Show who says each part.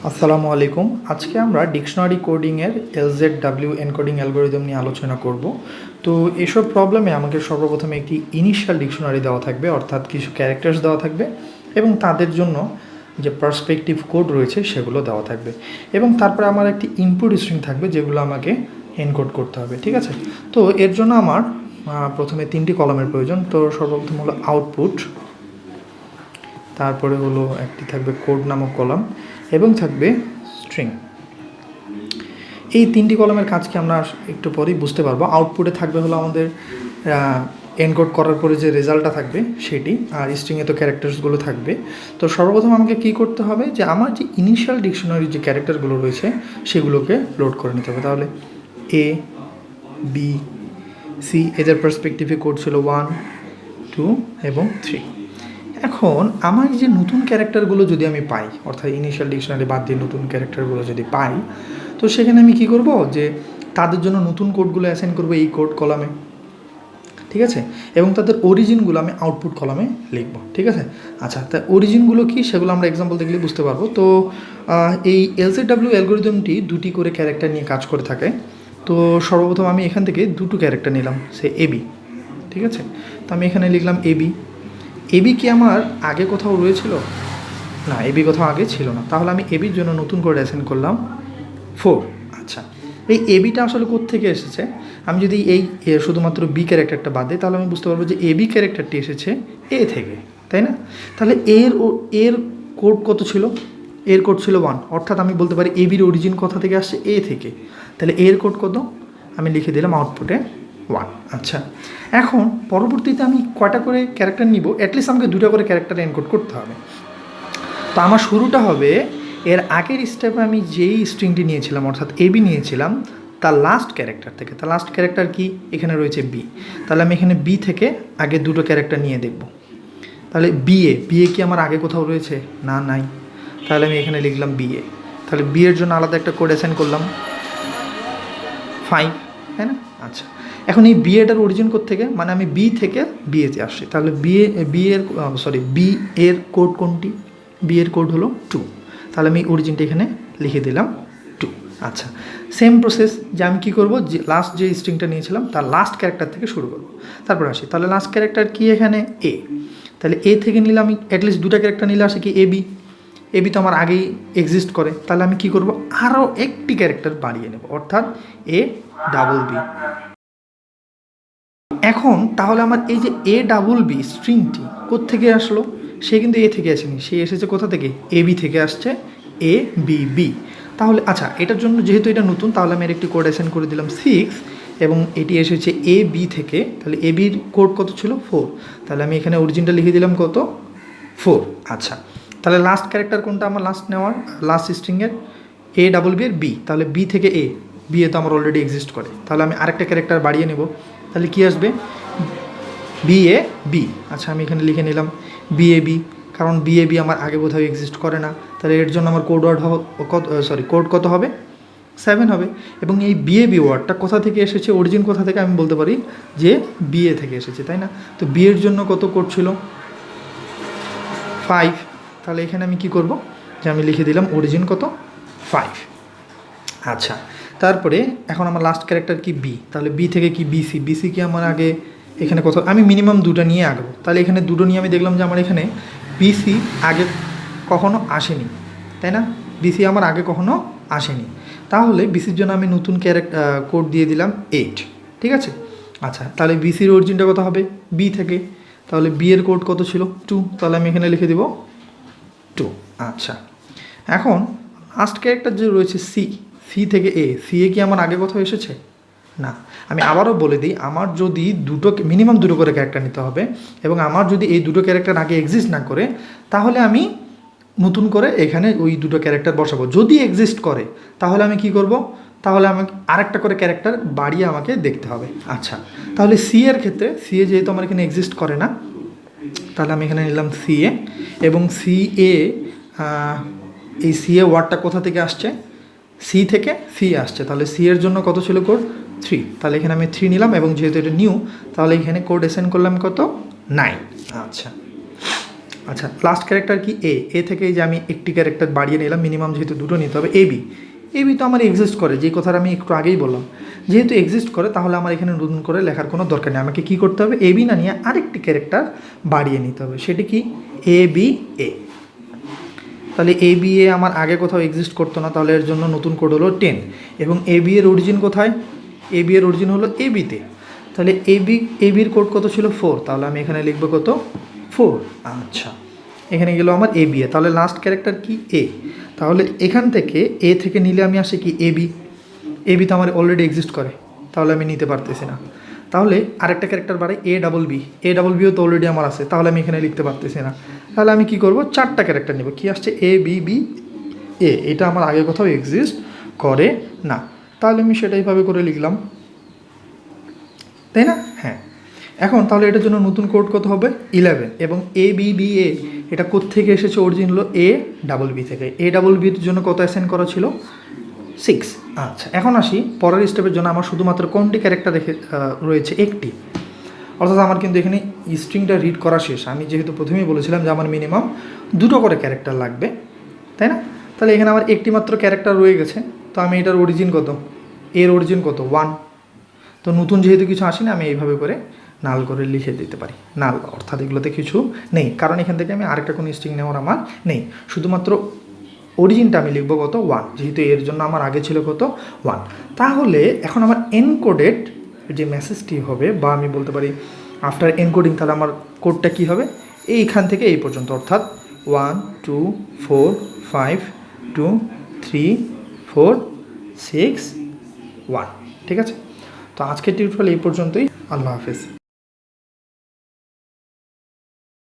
Speaker 1: আসসালামু আলাইকুম। আজকে আমরা ডিকশনারি কোডিংয়ের LZW এনকোডিং অ্যালগরিদম নিয়ে আলোচনা করব। তো এসব প্রবলেমে আমাকে সর্বপ্রথমে একটি ইনিশিয়াল ডিকশনারি দেওয়া থাকবে, অর্থাৎ কিছু ক্যারেক্টার্স দেওয়া থাকবে এবং তাদের জন্য যে পার্সপেক্টিভ কোড রয়েছে সেগুলো দেওয়া থাকবে এবং তারপরে আমার একটি ইনপুট স্ট্রিং থাকবে যেগুলো আমাকে এনকোড করতে হবে। ঠিক আছে, তো এর জন্য আমার প্রথমে 3টি কলামের প্রয়োজন। তো সর্বপ্রথম হলো আউটপুট, তারপরে হলো একটি থাকবে কোড নামক কলাম এবং থাকবে স্ট্রিং। এই 3টি কলামের কাজকে আমরা একটু পরেই বুঝতে পারবো। আউটপুটে থাকবে হলো আমাদের এনকোড করার পরে যে রেজাল্টটা থাকবে সেটি, আর স্ট্রিংয়ে তো ক্যারেক্টার্সগুলো থাকবে। তো সর্বপ্রথম আমাকে কী করতে হবে যে আমার যে ইনিশিয়াল ডিকশনারির যে ক্যারেক্টারগুলো রয়েছে সেগুলোকে লোড করে নিতে হবে। তাহলে এ, বি, সি এদের পার্সপেক্টিভে কোড ছিল 1, 2 এবং 3। এখন আমার যে নতুন ক্যারেক্টারগুলো যদি আমি পাই, অর্থাৎ ইনিশিয়াল ডিকশনারি বাদ দিয়ে নতুন ক্যারেক্টারগুলো যদি পাই, তো সেখানে আমি কি করব যে তাদের জন্য নতুন কোডগুলো অ্যাসাইন করব এই কোড কলামে। ঠিক আছে, এবং তাদের অরিজিনগুলো আমি আউটপুট কলামে লিখব। ঠিক আছে, আচ্ছা, তা অরিজিনগুলো কি সেগুলো আমরা এক্সাম্পল দেখলে বুঝতে পারবো। তো এই LZW অ্যালগরিদমটি 2টি করে ক্যারেক্টার নিয়ে কাজ করে থাকে। তো সর্বপ্রথম আমি এখান থেকে 2টো ক্যারেক্টার নিলাম, সে এবি। ঠিক আছে, তো আমি এখানে লিখলাম এবি। এবি কি আমার আগে কোথাও রয়েছিল? না, এবি কোথাও আগে ছিল না। তাহলে আমি এবির জন্য নতুন করে অ্যাসাইন করলাম 4। আচ্ছা, এই এবিটা আসলে কোত্থেকে এসেছে? আমি যদি এই শুধুমাত্র বি ক্যারেক্টারটা বাদ দিই তাহলে আমি বুঝতে পারবো যে এবি ক্যারেক্টারটি এসেছে এ থেকে, তাই না? তাহলে এর কোড কত ছিল? এর কোড ছিল 1, অর্থাৎ আমি বলতে পারি এবির অরিজিন কোথা থেকে আসছে? এ থেকে। তাহলে এর কোড কত? আমি লিখে দিলাম আউটপুটে 1। আচ্ছা, এখন পরবর্তীতে আমি কয়টা করে ক্যারেক্টার নিব? অ্যাটলিস্ট আমাকে 2টা করে ক্যারেক্টার এনকোড করতে হবে। তো আমার শুরুটা হবে এর আগের স্টেপে আমি যেই স্ট্রিংটি নিয়েছিলাম, অর্থাৎ এবি নিয়েছিলাম, তার লাস্ট ক্যারেক্টার থেকে। তার লাস্ট ক্যারেক্টার কি? এখানে রয়েছে বি। তাহলে আমি এখানে বি থেকে আগে 2টো ক্যারেক্টার নিয়ে দেখব। তাহলে বিএ কি আমার আগে কোথাও রয়েছে? না, নাই। তাহলে আমি এখানে লিখলাম বিএ। তাহলে বি এর জন্য আলাদা একটা কোড অ্যাসাইন করলাম 5, তাই না? আচ্ছা, এখন এই বিএটার অরিজিন থেকে, মানে আমি বি থেকে বিএতে আসছি। তাহলে বি এর কোড কোনটি? বি এর কোড হলো 2। তাহলে আমি অরিজিনটা এখানে লিখে দিলাম 2। আচ্ছা, সেম প্রসেস যে আমি কী করবো, যে লাস্ট যে স্ট্রিংটা নিয়েছিলাম তার লাস্ট ক্যারেক্টার থেকে শুরু করবো। তারপর আসি, তাহলে লাস্ট ক্যারেক্টার কি এখানে? এ। তাহলে এ থেকে নিলে আমি অ্যাটলিস্ট 2টা ক্যারেক্টার নিলে আসে কি? এবি তো আমার আগেই এক্সিস্ট করে। তাহলে আমি কি করব? আরও একটি ক্যারেক্টার বাড়িয়ে নেব, অর্থাৎ এ ডাবল বি। এখন তাহলে আমার এই যে এ ডাবল বি স্ট্রিংটি কোত্থেকে আসলো? সে কিন্তু এ থেকে আসেনি, সে এসেছে কোথা থেকে? এ বি থেকে আসছে, এ বি বি। তাহলে আচ্ছা, এটার জন্য যেহেতু এটা নতুন, তাহলে আমি এর একটি কোড অ্যাসাইন করে দিলাম 6 এবং এটি এসেছে এ বি থেকে। তাহলে এ বির কোড কত ছিল? 4। তাহলে আমি এখানে অরিজিনটা লিখে দিলাম কত? 4। আচ্ছা, তাহলে লাস্ট ক্যারেক্টার কোনটা আমার লাস্ট স্ট্রিংয়ের? এ ডাবল বি এর বি। তাহলে বি থেকে এ, বি এ তো আমার অলরেডি এক্সিস্ট করে। তাহলে আমি আরেকটা ক্যারেক্টার বাড়িয়ে নেব। তাহলে কি আসবে? B A B. আচ্ছা, আমি এখানে লিখে নিলাম বি এ বি, কারণ বি এ বি আমার আগে কোথাও এক্সিস্ট করে না। তাহলে এর জন্য আমার কোড কত হবে? 7 হবে। এবং এই বি এ বি ওয়ার্ডটা কোথা থেকে এসেছে? অরিজিন কোথা থেকে? আমি বলতে পারি যে বি এ থেকে এসেছে, তাই না? তো বি এর জন্য কত কোড ছিল? 5। তাহলে এখানে আমি কি করব যে আমি লিখে দিলাম অরিজিন কত? 5। আচ্ছা, তারপরে এখন আমার লাস্ট ক্যারেক্টার কি? বি। তাহলে বি থেকে কি? বিসি কি আমার আগে এখানে কত? আমি মিনিমাম 2টা নিয়ে আঁকবো। তাহলে এখানে 2টো নিয়ে আমি দেখলাম যে আমার এখানে বিসি আগে কখনো আসেনি, তাই না? বিসি আমার আগে কখনো আসেনি। তাহলে বিসির জন্য আমি নতুন কোড দিয়ে দিলাম 8। ঠিক আছে, আচ্ছা, তাহলে বিসির অরিজিনটা কত হবে? বি থেকে। তাহলে বি এর কোড কত ছিল? 2। তাহলে আমি এখানে লিখে দেব 2। আচ্ছা, এখন লাস্ট ক্যারেক্টার যে রয়েছে সি থেকে এ কি আমার আগে কোথাও এসেছে? না। আমি আবারও বলে দিই, আমার যদি মিনিমাম 2টো করে ক্যারেক্টার নিতে হবে এবং আমার যদি এই 2টো ক্যারেক্টার আগে এক্সিস্ট না করে, তাহলে আমি নতুন করে এখানে ওই 2টো ক্যারেক্টার বসাবো। যদি এক্সিস্ট করে তাহলে আমি কি করব? তাহলে আমাকে আরেকটা করে ক্যারেক্টার বাড়িয়ে আমাকে দেখতে হবে। আচ্ছা, তাহলে সি এর ক্ষেত্রে, সি এ যেহেতু আমার এখানে এক্সিস্ট করে না, তাহলে আমি এখানে নিলাম সি এ। এবং সি এ, এই সি এ ওয়ার্ডটা কোথা থেকে আসছে? সি থেকে সি আসছে। তাহলে সি এর জন্য কত ছিল কোড? 3। তাহলে এখানে আমি 3 নিলাম এবং যেহেতু এটা নিউ, তাহলে এখানে কোড অ্যাসাইন করলাম কত? 9। আচ্ছা, আচ্ছা, লাস্ট ক্যারেক্টার কি এ থেকে এই যে আমি একটি ক্যারেক্টার বাড়িয়ে নিলাম, মিনিমাম যেহেতু দুটো নিতে হবে। এবি তো আমার এক্সিস্ট করে, যে কথাটা আমি একটু আগেই বললাম, যেহেতু এক্সিস্ট করে তাহলে আমার এখানে নতুন করে লেখার কোনো দরকার নেই। আমাকে কী করতে হবে, এবি না নিয়ে আরেকটি ক্যারেক্টার বাড়িয়ে নিতে হবে, সেটি কি এ। তাহলে এ আমার আগে কোথাও এক্সিস্ট করতো না, তাহলে এর জন্য নতুন কোড হলো 10। এবং এর অরিজিন কোথায়, এর অরিজিন হলো এবিতে। তাহলে এবির কোড কত ছিল 4, তাহলে আমি এখানে লিখবো কত 4। আচ্ছা, এখানে গেল আমার এ। তাহলে লাস্ট ক্যারেক্টার কি এ, তাহলে এখান থেকে এ থেকে নিলে আমি আসি কি এবি তো আমার অলরেডি এক্সিস্ট করে, তাহলে আমি নিতে পারতেছি না। তাহলে আরেকটা ক্যারেক্টার বাড়াই এ ডাবল বিও তো অলরেডি আমার আছে, তাহলে আমি এখানে লিখতে পারতেছি না। তাহলে আমি কি করব, 4টা ক্যারেক্টার নেব। কি আসছে বি এ, এটা আমার আগে কোথাও এক্সিস্ট করে না, তাহলে আমি সেটা এইভাবে করে লিখলাম, তাই না? হ্যাঁ। এখন তাহলে এটার জন্য নতুন কোড কত হবে 11। এবং এ এটা কোত্থেকে এসেছে, অরিজিন হলো এ বি থেকে। বির জন্য কত অ্যাসাইন করা ছিল 6। আচ্ছা, এখন আসি পরের স্টেপের জন্য আমার শুধুমাত্র কোনটি ক্যারেক্টার রয়েছে, একটি। অর্থাৎ আমার কিন্তু এখানে স্ট্রিংটা রিড করা শেষ। আমি যেহেতু প্রথমেই বলেছিলাম যে আমার মিনিমাম 2টো করে ক্যারেক্টার লাগবে, তাই না? তাহলে এখানে আমার একটি মাত্র ক্যারেক্টার রয়ে গেছে, তো আমি এটার অরিজিন কত, এর অরিজিন কত 1। তো নতুন যেহেতু কিছু আসেনি, আমি এইভাবে করে নাল করে লিখে দিতে পারি। নাল অর্থাৎ এগুলোতে কিছু নেই, কারণ এখান থেকে আমি আরেকটা কোনো স্ট্রিং নেওয়ার আমার নেই, শুধুমাত্র অরিজিনটা আমি লিখবো কত 1, যেহেতু এর জন্য আমার আগে ছিল কত 1। তাহলে এখন আমার এনকোডেড যে মেসেজটি হবে, বা আমি বলতে পারি আফটার এনকোডিং, তাহলে আমার কোডটা কী হবে, এইখান থেকে এই পর্যন্ত, অর্থাৎ 1 2 4 5 2 3 4 6 1। ঠিক আছে, তো আজকের টিউটোরিয়াল এই পর্যন্তই। আল্লাহ হাফেজ।